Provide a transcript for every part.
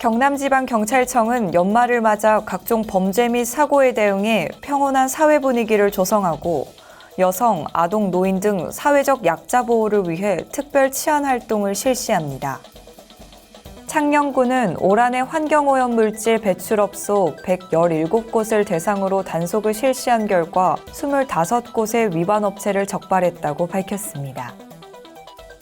경남지방경찰청은 연말을 맞아 각종 범죄 및 사고에 대응해 평온한 사회 분위기를 조성하고 여성, 아동, 노인 등 사회적 약자 보호를 위해 특별 치안 활동을 실시합니다. 창녕군은 올 한해 환경오염물질 배출업소 117곳을 대상으로 단속을 실시한 결과 25곳의 위반업체를 적발했다고 밝혔습니다.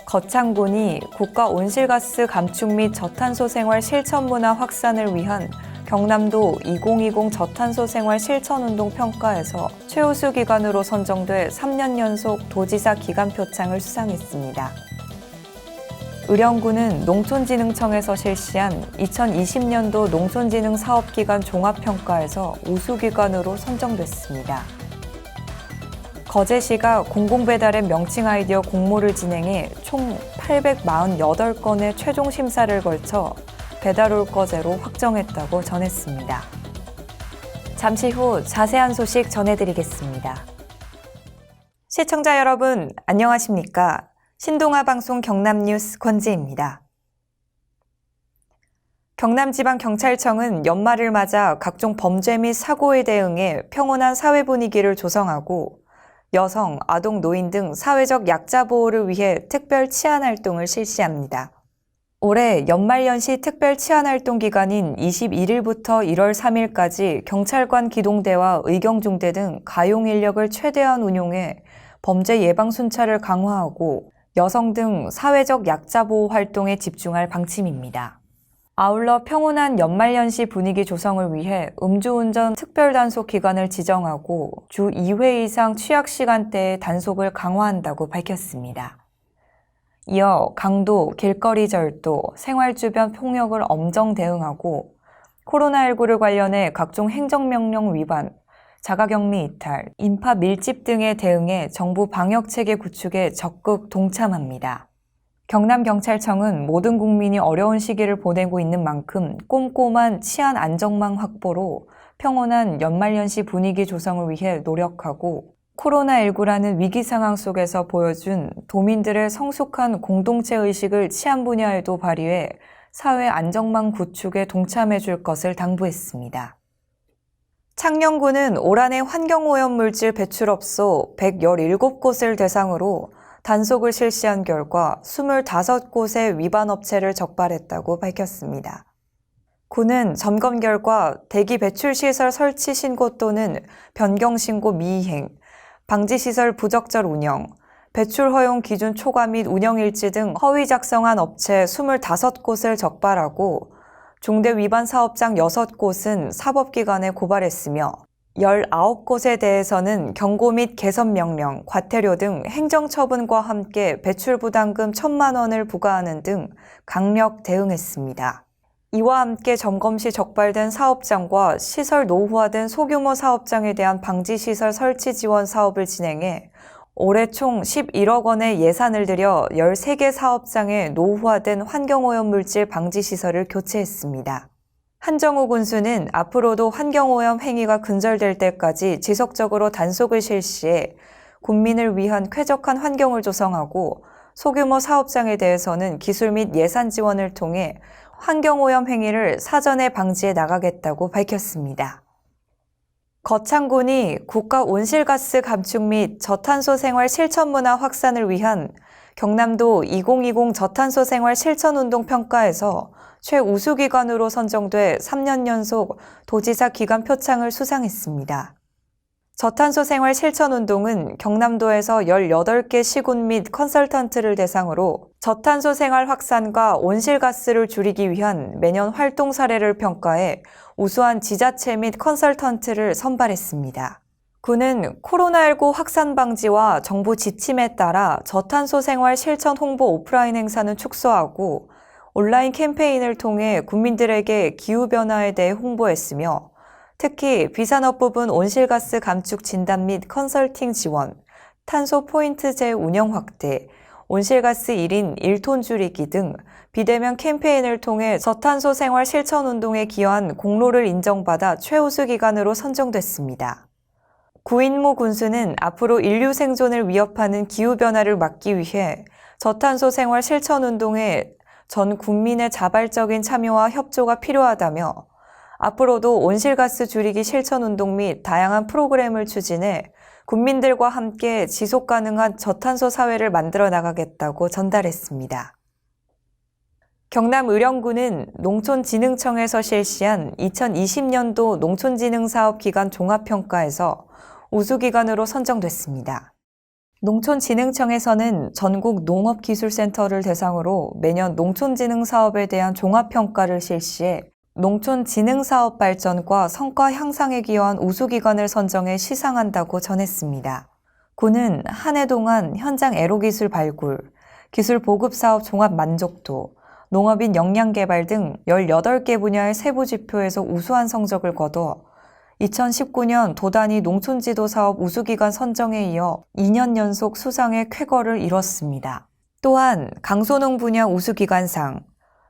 거창군이 국가 온실가스 감축 및 저탄소 생활 실천 문화 확산을 위한 경남도 2020 저탄소 생활 실천운동 평가에서 최우수 기관으로 선정돼 3년 연속 도지사 기관 표창을 수상했습니다. 의령군은 농촌진흥청에서 실시한 2020년도 농촌진흥 사업기관 종합평가에서 우수기관으로 선정됐습니다. 거제시가 공공배달앱 명칭 아이디어 공모를 진행해 총 848건의 최종 심사를 걸쳐 배달올 거제로 확정했다고 전했습니다. 잠시 후 자세한 소식 전해드리겠습니다. 시청자 여러분, 안녕하십니까? 신동아방송 경남뉴스 권지입니다. 경남지방경찰청은 연말을 맞아 각종 범죄 및 사고에 대응해 평온한 사회 분위기를 조성하고 여성, 아동, 노인 등 사회적 약자 보호를 위해 특별 치안 활동을 실시합니다. 올해 연말연시 특별 치안 활동 기간인 21일부터 1월 3일까지 경찰관 기동대와 의경중대 등 가용 인력을 최대한 운용해 범죄 예방 순찰을 강화하고 여성 등 사회적 약자 보호 활동에 집중할 방침입니다. 아울러 평온한 연말연시 분위기 조성을 위해 음주운전 특별단속 기간을 지정하고 주 2회 이상 취약 시간대에 단속을 강화한다고 밝혔습니다. 이어 강도, 길거리 절도, 생활 주변 폭력을 엄정 대응하고 코로나19를 관련해 각종 행정명령 위반, 자가격리 이탈, 인파 밀집 등에 대응해 정부 방역체계 구축에 적극 동참합니다. 경남경찰청은 모든 국민이 어려운 시기를 보내고 있는 만큼 꼼꼼한 치안 안정망 확보로 평온한 연말연시 분위기 조성을 위해 노력하고 코로나19라는 위기 상황 속에서 보여준 도민들의 성숙한 공동체 의식을 치안 분야에도 발휘해 사회 안정망 구축에 동참해 줄 것을 당부했습니다. 창녕군은 올 한해 환경오염물질 배출업소 117곳을 대상으로 단속을 실시한 결과 25곳의 위반업체를 적발했다고 밝혔습니다. 군은 점검 결과 대기 배출시설 설치 신고 또는 변경 신고 미이행, 방지시설 부적절 운영, 배출 허용 기준 초과 및 운영일지 등 허위 작성한 업체 25곳을 적발하고 중대 위반 사업장 6곳은 사법기관에 고발했으며 19곳에 대해서는 경고 및 개선 명령, 과태료 등 행정처분과 함께 배출부담금 1,000만 원을 부과하는 등 강력 대응했습니다. 이와 함께 점검 시 적발된 사업장과 시설 노후화된 소규모 사업장에 대한 방지시설 설치 지원 사업을 진행해 올해 총 11억 원의 예산을 들여 13개 사업장에 노후화된 환경오염물질 방지시설을 교체했습니다. 한정우 군수는 앞으로도 환경오염 행위가 근절될 때까지 지속적으로 단속을 실시해 국민을 위한 쾌적한 환경을 조성하고 소규모 사업장에 대해서는 기술 및 예산 지원을 통해 환경오염 행위를 사전에 방지해 나가겠다고 밝혔습니다. 거창군이 국가 온실가스 감축 및 저탄소 생활 실천 문화 확산을 위한 경남도 2020 저탄소 생활 실천운동 평가에서 최우수 기관으로 선정돼 3년 연속 도지사 기관 표창을 수상했습니다. 저탄소 생활 실천운동은 경남도에서 18개 시군 및 컨설턴트를 대상으로 저탄소 생활 확산과 온실가스를 줄이기 위한 매년 활동 사례를 평가해 우수한 지자체 및 컨설턴트를 선발했습니다. 군은 코로나19 확산 방지와 정부 지침에 따라 저탄소 생활 실천 홍보 오프라인 행사는 축소하고 온라인 캠페인을 통해 국민들에게 기후변화에 대해 홍보했으며 특히 비산업 부분 온실가스 감축 진단 및 컨설팅 지원, 탄소 포인트제 운영 확대, 온실가스 1인 1톤 줄이기 등 비대면 캠페인을 통해 저탄소 생활 실천 운동에 기여한 공로를 인정받아 최우수 기관으로 선정됐습니다. 구인모 군수는 앞으로 인류 생존을 위협하는 기후변화를 막기 위해 저탄소 생활 실천 운동에 전 국민의 자발적인 참여와 협조가 필요하다며 앞으로도 온실가스 줄이기 실천운동 및 다양한 프로그램을 추진해 국민들과 함께 지속가능한 저탄소 사회를 만들어 나가겠다고 전달했습니다. 경남 의령군은 농촌진흥청에서 실시한 2020년도 농촌진흥사업기간 종합평가에서 우수기관으로 선정됐습니다. 농촌진흥청에서는 전국 농업기술센터를 대상으로 매년 농촌진흥 사업에 대한 종합평가를 실시해 농촌진흥사업 발전과 성과 향상에 기여한 우수기관을 선정해 시상한다고 전했습니다. 군은 한 해 동안 현장 애로기술 발굴, 기술 보급사업 종합 만족도, 농업인 역량 개발 등 18개 분야의 세부 지표에서 우수한 성적을 거둬 2019년 도단위 농촌지도 사업 우수기관 선정에 이어 2년 연속 수상의 쾌거를 이뤘습니다. 또한 강소농 분야 우수기관상,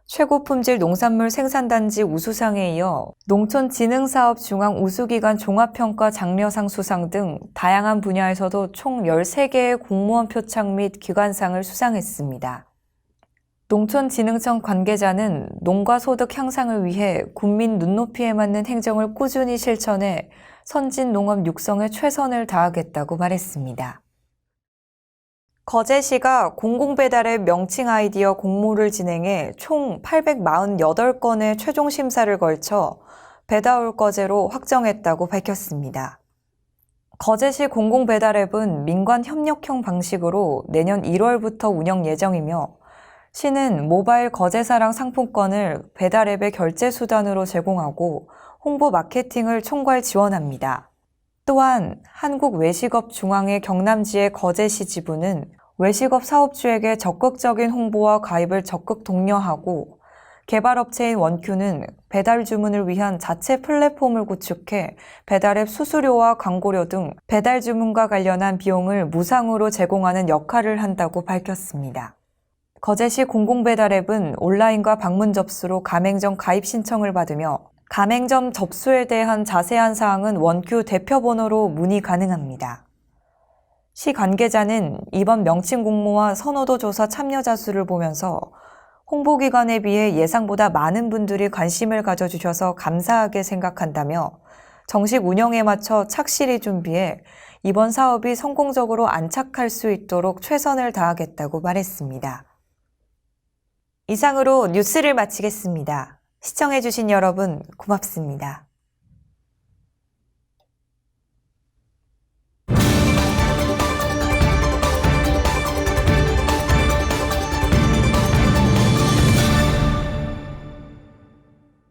최고 품질 농산물 생산단지 우수상에 이어 농촌진흥사업 중앙 우수기관 종합평가 장려상 수상 등 다양한 분야에서도 총 13개의 공무원 표창 및 기관상을 수상했습니다. 농촌진흥청 관계자는 농가 소득 향상을 위해 국민 눈높이에 맞는 행정을 꾸준히 실천해 선진 농업 육성에 최선을 다하겠다고 말했습니다. 거제시가 공공배달의 명칭 아이디어 공모를 진행해 총 848건의 최종 심사를 걸쳐 배다올 거제로 확정했다고 밝혔습니다. 거제시 공공배달앱은 민관 협력형 방식으로 내년 1월부터 운영 예정이며 시는 모바일 거제사랑 상품권을 배달앱의 결제 수단으로 제공하고 홍보 마케팅을 총괄 지원합니다. 또한 한국외식업중앙회 경남지의 거제시 지부는 외식업 사업주에게 적극적인 홍보와 가입을 적극 독려하고 개발업체인 원큐는 배달 주문을 위한 자체 플랫폼을 구축해 배달앱 수수료와 광고료 등 배달 주문과 관련한 비용을 무상으로 제공하는 역할을 한다고 밝혔습니다. 거제시 공공배달앱은 온라인과 방문 접수로 가맹점 가입 신청을 받으며 가맹점 접수에 대한 자세한 사항은 원큐 대표번호로 문의 가능합니다. 시 관계자는 이번 명칭 공모와 선호도 조사 참여자 수를 보면서 홍보기간에 비해 예상보다 많은 분들이 관심을 가져주셔서 감사하게 생각한다며 정식 운영에 맞춰 착실히 준비해 이번 사업이 성공적으로 안착할 수 있도록 최선을 다하겠다고 말했습니다. 이상으로 뉴스를 마치겠습니다. 시청해주신 여러분 고맙습니다.